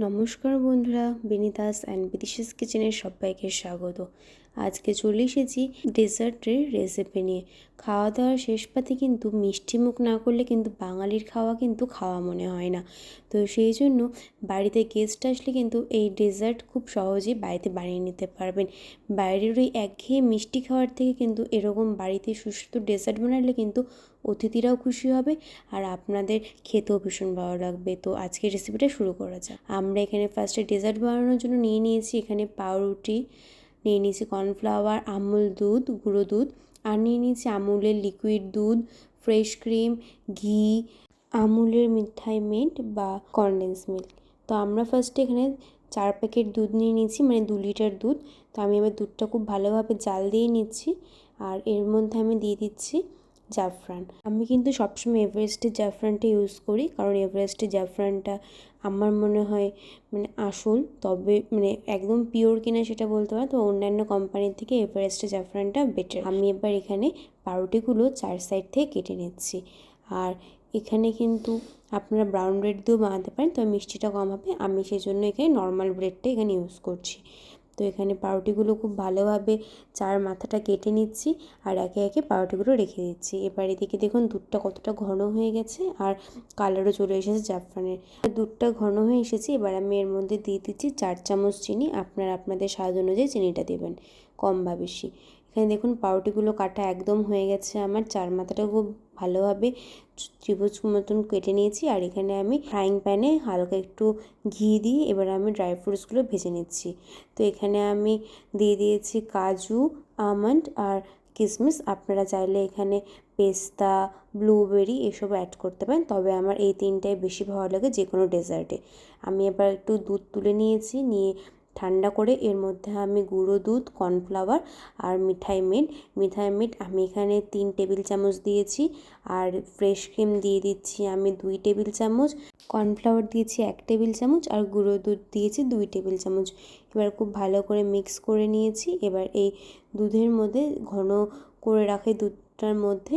নমস্কার বন্ধুরা, বিনিতাস অ্যান্ড বিদিশাস কিচেনের সবাইকে স্বাগত। আজকে চলে এসেছি ডেজার্টের রেসিপি নিয়ে। খাওয়া দাওয়ার শেষ পাতে কিন্তু মিষ্টি মুখ না করলে কিন্তু বাঙালির খাওয়া কিন্তু খাওয়া মনে হয় না। তো সেই জন্য বাড়িতে গেস্ট আসলে কিন্তু এই ডেজার্ট খুব সহজেই বাড়িতে বানিয়ে নিতে পারবেন। বাইরের ওই একঘেয়ে মিষ্টি খাওয়ার থেকে কিন্তু এরকম বাড়িতে সুস্বাদু ডেজার্ট বানালে কিন্তু অতিথিরাও খুশি হবে আর আপনাদের খেতেও ভীষণ ভালো লাগবে। তো আজকের রেসিপিটা শুরু করা যাক। আমরা এখানে ফার্স্টে ডেজার্ট বানানোর জন্য নিয়ে নিয়েছি এখানে পাউরুটি, নিয়ে নিয়েছি কর্নফ্লাওয়ার, আমুল দুধ, গুঁড়ো দুধ, আর নিয়ে নিয়েছি আমুলের লিকুইড দুধ, ফ্রেশ ক্রিম, ঘি, আমুলের মিঠাই মেড বা কনডেন্স মিল্ক। তো আমরা ফার্স্টে এখানে 4 প্যাকেট দুধ নিয়ে নিয়েছি, মানে 2 লিটার দুধ। তো আমি এবার দুধটা খুব ভালোভাবে জাল দিয়ে নিচ্ছি আর এর মধ্যে আমি দিয়ে দিচ্ছি জাফরান। আমি কিন্তু সবসময় এভারেস্টের জাফরানটা ইউজ করি, কারণ এভারেস্টের জাফরানটা আমার মনে হয় আসল, তবে একদম পিওর কিনা সেটা বলতে পারো। তো অন্যান্য কোম্পানির থেকে এভারেস্টের জাফরানটা বেটার। আমি এবার এখানে পাউরুটিগুলো 4 সাইড থেকে কেটে নিচ্ছি। আর এখানে কিন্তু আপনারা ব্রাউন ব্রেড দিয়েও বানাতে পারেন, তবে মিষ্টিটা কম হবে। আমি সেই জন্য এখানে নর্মাল ব্রেডটা এখানে ইউজ করছি। তো এখানে পাউরুটিগুলো খুব ভালোভাবে 4 মাথাটা কেটে নিচ্ছি আর একে একে পাউরুটিগুলো রেখে দিচ্ছি। এবার এদিকে দেখুন দুধটা কতটা ঘন হয়ে গেছে আর কালারও চলে এসেছে জাফরানের। দুধটা ঘন হয়ে এসেছে। এবার আমি এর মধ্যে দিয়ে দিচ্ছি 4 চামচ চিনি। আপনারা আপনাদের স্বাদ অনুযায়ী চিনিটা দেবেন, কম বা বেশি। এখানে দেখুন পাউরুটিগুলো কাটা একদম হয়ে গেছে আমার। 4 মাথাটা খুব ভালোভাবে ত্রিভুজ মতন কেটে নিয়েছি। আর এখানে আমি ফ্রাইং প্যানে হালকা একটু ঘি দিয়ে এবার আমি ড্রাই ফ্রুটসগুলো ভেজে নিচ্ছি। তো এখানে আমি দিয়ে দিয়েছি কাজু, আমন্ড আর কিশমিশ। আপনারা চাইলে এখানে পেস্তা, ব্লুবেরি এসব অ্যাড করতে পারেন, তবে আমার এই তিনটাই বেশি ভালো লাগে যে কোনো ডেজার্টে। আমি এবার একটু দুধ তুলে নিয়েছি, নিয়ে ঠান্ডা করে এর মধ্যে আমি গুঁড়ো দুধ, কর্নফ্লাওয়ার আর মিঠাই মেড আমি এখানে 3 টেবিল চামচ দিয়েছি। আর ফ্রেশ ক্রিম দিয়ে দিচ্ছি আমি 2 টেবিল চামচ, কর্নফ্লাওয়ার দিয়েছি 1 টেবিল চামচ আর গুঁড়ো দুধ দিয়েছি 2 টেবিল চামচ। এবার খুব ভালো করে মিক্স করে নিয়েছি। এবার এই দুধের মধ্যে, ঘন করে রাখা দুধটার মধ্যে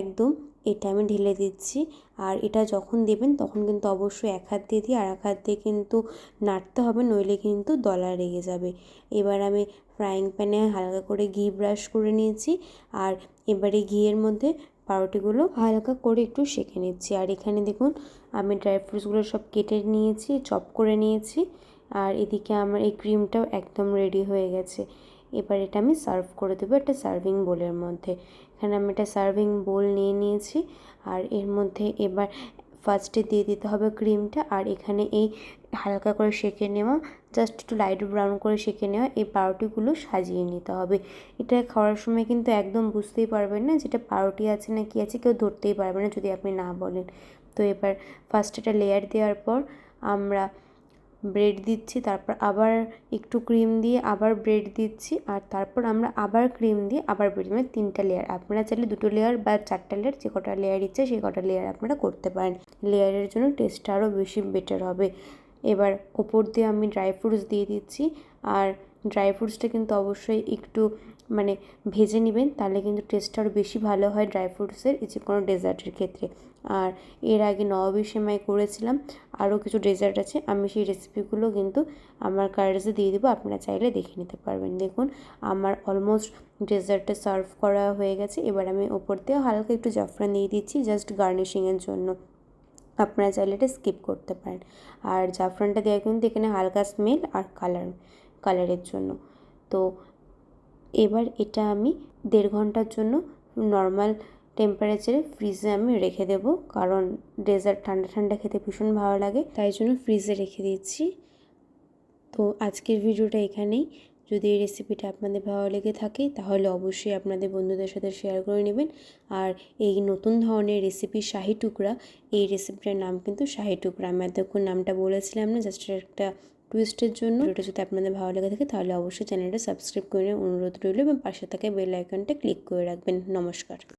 একদম এটা আমি ঢেলে দিচ্ছি। আর এটা যখন দেবেন তখন কিন্তু অবশ্যই এক হাত দিয়ে আর এক হাত দিয়ে কিন্তু নাড়তে হবে, নইলে কিন্তু দলা লেগে যাবে। এবার আমি ফ্রাইং প্যানে হালকা করে ঘি ব্রাশ করে নিয়েছি আর এবারে ঘিয়ের মধ্যে পাউরুটিগুলো হালকা করে একটু সেঁকে নিচ্ছি। আর এখানে দেখুন আমি ড্রাই ফ্রুটসগুলো সব কেটে নিয়েছি, চপ করে নিয়েছি। আর এদিকে আমার এই ক্রিমটাও একদম রেডি হয়ে গেছে। এবার এটা আমি সার্ভ করে দেবো একটা সার্ভিং বোলের মধ্যে। এখানে আমি একটা সার্ভিং বোল নিয়ে নিয়েছি আর এর মধ্যে এবার ফার্স্টে দিয়ে দিতে হবে ক্রিমটা। আর এখানে এই হালকা করে সেঁকে নেওয়া, জাস্ট একটু লাইট ব্রাউন করে সেঁকে নেওয়া এই পাউরুটিগুলো সাজিয়ে নিতে হবে। এটা খাওয়ার সময় কিন্তু একদম বুঝতেই পারবেন না যেটা পাউরুটি আছে না কি আছে, কেউ ধরতেই পারবে না যদি আপনি না বলেন। তো এবার ফার্স্ট একটা লেয়ার দেওয়ার পর আমরা ব্রেড দিচ্ছি, তারপর আবার একটু ক্রিম দিয়ে আবার ব্রেড দিচ্ছি, আর তারপর আমরা আবার ক্রিম দিয়ে আবার ব্রেড, 3টা লেয়ার। আপনারা চাইলে 2টো লেয়ার বা 4টা লেয়ার, যে কটা লেয়ার ইচ্ছে সেই কটা লেয়ার আপনারা করতে পারেন। লেয়ারের জন্য টেস্টটা আরও বেশি বেটার হবে। এবার ওপর দিয়ে আমি ড্রাই ফ্রুটস দিয়ে দিচ্ছি। আর ড্রাই ফ্রুটসটা কিন্তু অবশ্যই একটু ভেজে নেবেন, তাহলে কিন্তু টেস্টটা আরও বেশি ভালো হয় ড্রাই ফ্রুটসের যে কোনো ডেজার্টের ক্ষেত্রে। আর এর আগে নবাবী সেমাই করেছিলাম, আরও কিছু ডেজার্ট আছে, আমি সেই রেসিপিগুলো কিন্তু আমার কার্ডসে দিয়ে দেবো, আপনারা চাইলে দেখে নিতে পারবেন। দেখুন আমার অলমোস্ট ডেজার্টটা সার্ভ করা হয়ে গেছে। এবার আমি ওপর দিয়ে হালকা একটু জাফরান দিয়ে দিচ্ছি জাস্ট গার্নিশিংয়ের জন্য। আপনারা চাইলে এটা স্কিপ করতে পারেন। আর জাফরানটা দেওয়া কিন্তু এখানে হালকা স্মেল আর কালারের জন্য। তো এবার এটা আমি 1.5 ঘন্টার জন্য নর্মাল টেম্পারেচারে ফ্রিজে আমি রেখে দেবো, কারণ ডেজার্ট ঠান্ডা ঠান্ডা খেতে ভীষণ ভালো লাগে, তাই জন্য ফ্রিজে রেখে দিচ্ছি। তো আজকের ভিডিওটা এখানেই। যদি এই রেসিপিটা আপনাদের ভালো লেগে থাকে তাহলে অবশ্যই আপনাদের বন্ধুদের সাথে শেয়ার করে নেবেন। আর এই নতুন ধরনের রেসিপি শাহি টুকরা, এই রেসিপিটার নাম কিন্তু শাহি টুকরা। আমি এতক্ষণ নামটা বলেছিলাম না, জাস্ট একটা টুইস্টের জন্য। ভিডিওটা যদি আপনাদের ভালো লেগে থাকে তাহলে অবশ্যই চ্যানেলটা সাবস্ক্রাইব করে অনুরোধ রইল এবং পাশে থাকা বেল আইকনটা ক্লিক করে রাখবেন। নমস্কার।